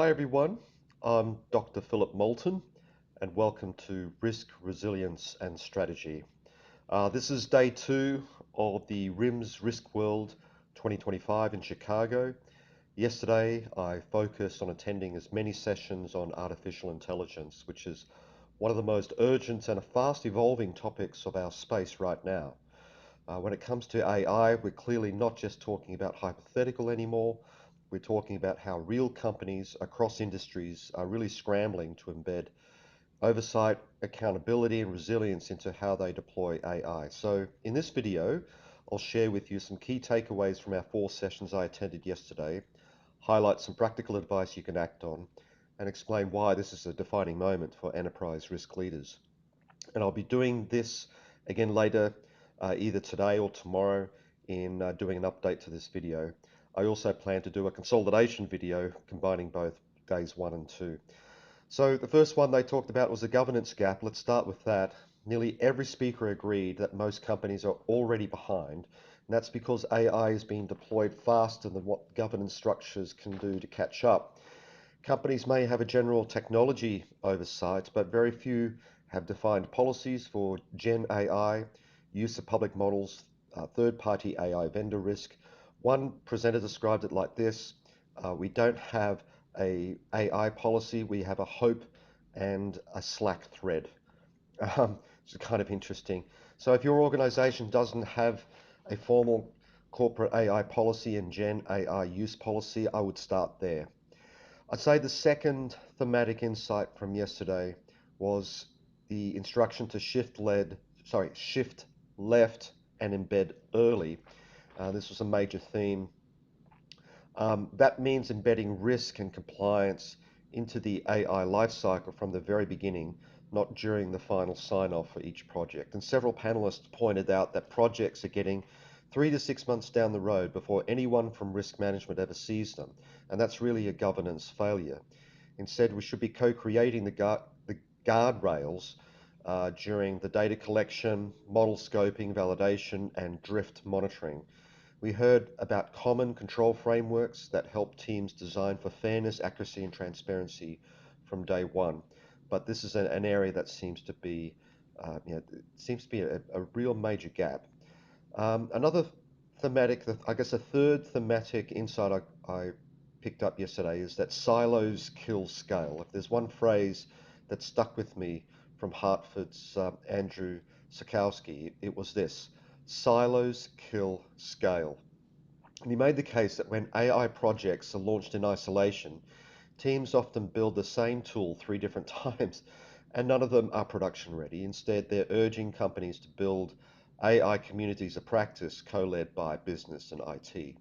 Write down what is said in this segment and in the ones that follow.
Hi everyone, I'm Dr. Philip Moulton and welcome to Risk, Resilience and Strategy. This is day two of the RIMS RISKWORLD 2025 in Chicago. Yesterday I focused on attending as many sessions on artificial intelligence, which is one of the most urgent and fast evolving topics of our space right now. When it comes to AI, we're clearly not just talking about hypothetical anymore. We're talking about how real companies across industries are really scrambling to embed oversight, accountability, and resilience into how they deploy AI. So in this video, I'll share with you some key takeaways from our 4 sessions I attended yesterday, highlight some practical advice you can act on, and explain why this is a defining moment for enterprise risk leaders. And I'll be doing this again later, either today or tomorrow, in doing an update to this video. I also plan to do a consolidation video combining both days 1 and 2. So the first one they talked about was the governance gap. Let's start with that. Nearly every speaker agreed that most companies are already behind, and that's because AI is being deployed faster than what governance structures can do to catch up. Companies may have a general technology oversight, but very few have defined policies for Gen AI, use of public models, third-party AI vendor risk. One presenter described it like this: we don't have a AI policy, we have a hope and a Slack thread. It's kind of interesting. So if your organization doesn't have a formal corporate AI policy and Gen AI use policy, I would start there. I'd say the second thematic insight from yesterday was the instruction to shift left and embed early. This was a major theme. That means embedding risk and compliance into the AI lifecycle from the very beginning, not during the final sign-off for each project. And several panelists pointed out that projects are getting 3 to 6 months down the road before anyone from risk management ever sees them. And that's really a governance failure. Instead, we should be co-creating the guardrails during the data collection, model scoping, validation, and drift monitoring. We heard about common control frameworks that help teams design for fairness, accuracy, and transparency from day one. But this is an area that seems to be, a real major gap. Another thematic, I guess a third thematic insight I picked up yesterday is that silos kill scale. If there's one phrase that stuck with me from Hartford's Andrew Sikowski, it was this: silos kill scale. And he made the case that when AI projects are launched in isolation, teams often build the same tool 3 different times, and none of them are production ready. Instead, they're urging companies to build AI communities of practice co-led by business and IT.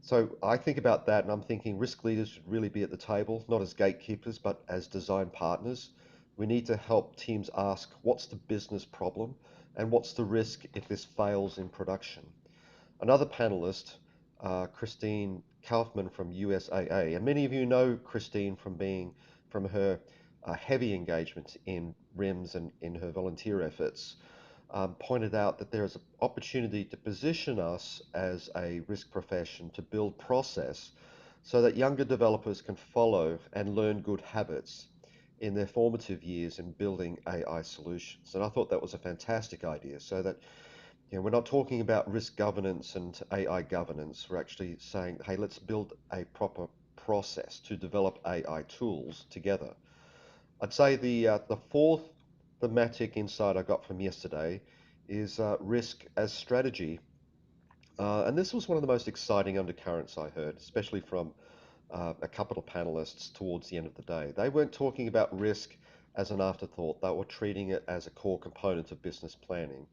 So I think about that and I'm thinking risk leaders should really be at the table, not as gatekeepers, but as design partners. We need to help teams ask, what's the business problem and what's the risk if this fails in production? Another panelist, Christine Kaufman from USAA, and many of you know Christine from her heavy engagement in RIMS and in her volunteer efforts, pointed out that there is an opportunity to position us as a risk profession to build process so that younger developers can follow and learn good habits in their formative years in building AI solutions. And I thought that was a fantastic idea, so that we're not talking about risk governance and AI governance. We're actually saying, hey, let's build a proper process to develop AI tools together. I'd say the fourth thematic insight I got from yesterday is risk as strategy. And this was one of the most exciting undercurrents I heard, especially from a couple of panelists towards the end of the day. They weren't talking about risk as an afterthought. They were treating it as a core component of business planning.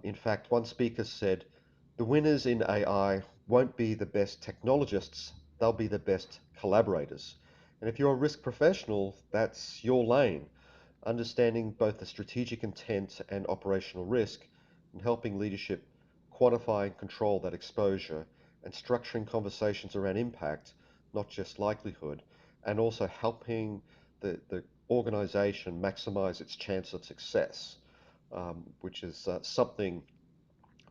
In fact, one speaker said, the winners in AI won't be the best technologists, they'll be the best collaborators. And if you're a risk professional, that's your lane, understanding both the strategic intent and operational risk, and helping leadership quantify and control that exposure, and structuring conversations around impact, not just likelihood, and also helping the organization maximize its chance of success, which is something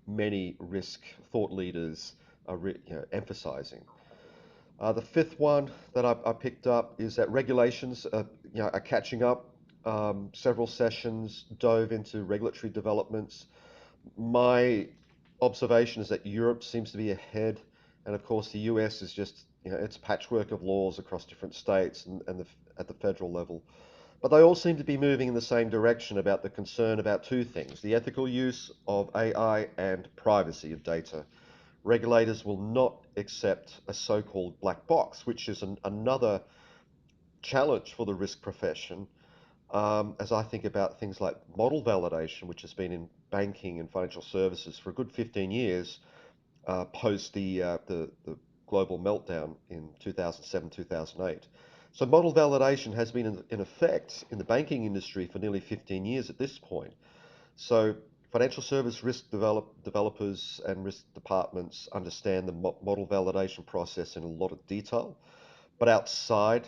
many risk thought leaders are emphasizing. The fifth one that I picked up is that regulations are catching up. Several sessions dove into regulatory developments. My observation is that Europe seems to be ahead, and of course the US is just, it's a patchwork of laws across different states and at the federal level. But they all seem to be moving in the same direction about the concern about two things: the ethical use of AI and privacy of data. Regulators will not accept a so-called black box, which is another challenge for the risk profession. As I think about things like model validation, which has been in banking and financial services for a good 15 years, post the global meltdown in 2007, 2008. So model validation has been in effect in the banking industry for nearly 15 years at this point. So financial service developers and risk departments understand the model validation process in a lot of detail, but outside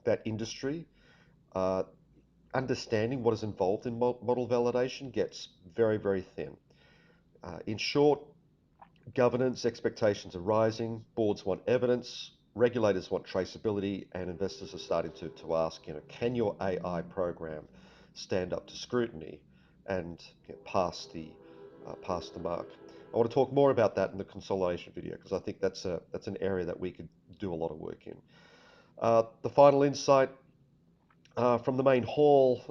that industry, uh, understanding what is involved in model validation gets very, very thin. In short, governance expectations are rising, boards want evidence, regulators want traceability, and investors are starting to ask, can your AI program stand up to scrutiny and pass the mark? I want to talk more about that in the consolidation video because I think that's an area that we could do a lot of work in. The final insight from the main hall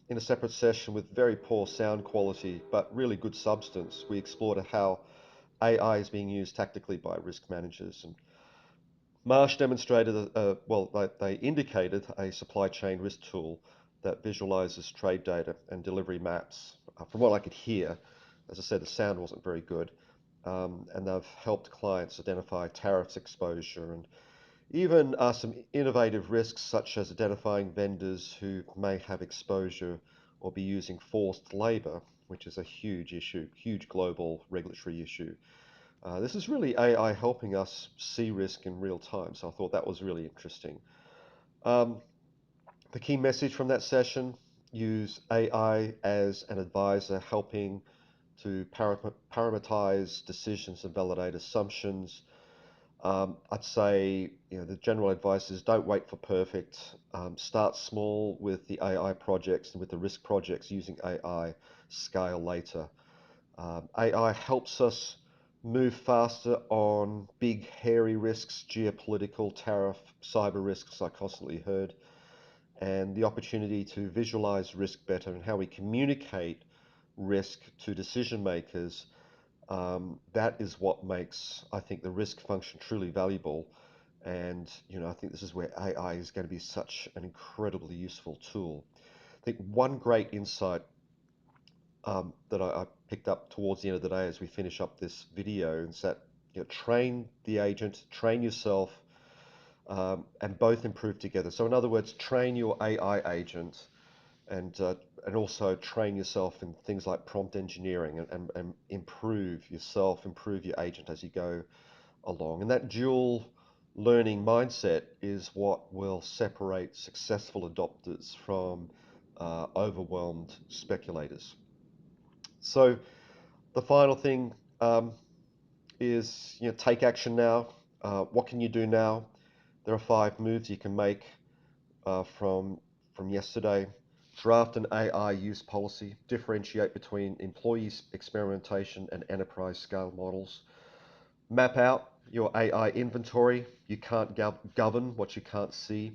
in a separate session with very poor sound quality but really good substance, we explored how AI is being used tactically by risk managers. And Marsh demonstrated, they indicated a supply chain risk tool that visualizes trade data and delivery maps. From what I could hear, as I said, the sound wasn't very good. And they've helped clients identify tariffs exposure and even some innovative risks, such as identifying vendors who may have exposure or be using forced labor, which is a huge issue, huge global regulatory issue. This is really AI helping us see risk in real time, so I thought that was really interesting. Um, the key message from that session: use AI as an advisor, helping to parameterize decisions and validate assumptions. I'd say, the general advice is don't wait for perfect. Start small with the AI projects and with the risk projects using AI, scale later. AI helps us move faster on big, hairy risks, geopolitical, tariff, cyber risks I constantly heard, and the opportunity to visualize risk better and how we communicate risk to decision makers. That is what makes, I think, the risk function truly valuable. And, I think this is where AI is going to be such an incredibly useful tool. I think one great insight that I picked up towards the end of the day as we finish up this video is that, train the agent, train yourself, and both improve together. So in other words, train your AI agent and also train yourself in things like prompt engineering and improve yourself, improve your agent as you go along. And that dual learning mindset is what will separate successful adopters from overwhelmed speculators. So the final thing is, take action now. What can you do now? There are 5 moves you can make from yesterday. Draft an AI use policy. Differentiate between employees experimentation and enterprise scale models. Map out your AI inventory. You can't govern what you can't see.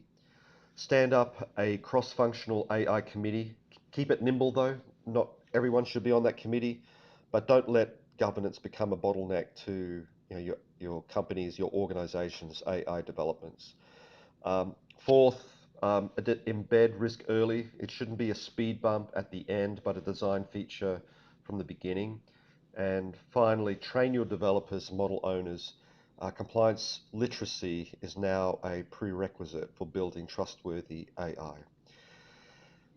Stand up a cross-functional AI committee. Keep it nimble though. Not everyone should be on that committee, but don't let governance become a bottleneck to, your company's, your organization's AI developments. Fourth, embed risk early. It shouldn't be a speed bump at the end, but a design feature from the beginning. And finally, train your developers, model owners. Compliance literacy is now a prerequisite for building trustworthy AI.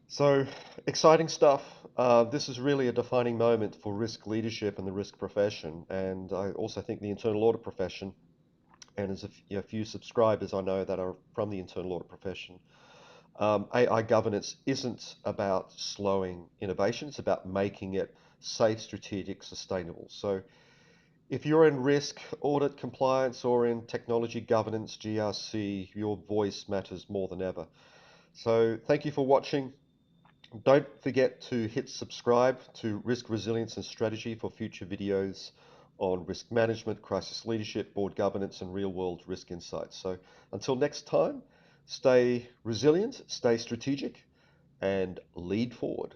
So, exciting stuff. This is really a defining moment for risk leadership and the risk profession, and I also think the internal audit profession. And as a few subscribers I know that are from the internal audit profession, AI governance isn't about slowing innovation, it's about making it safe, strategic, sustainable. So If you're in risk, audit, compliance, or in technology governance, GRC, your voice matters more than ever. So thank you for watching. Don't forget to hit subscribe to Risk Resilience and Strategy for future videos on risk management, crisis leadership, board governance, and real-world risk insights. So until next time, stay resilient, stay strategic, and lead forward.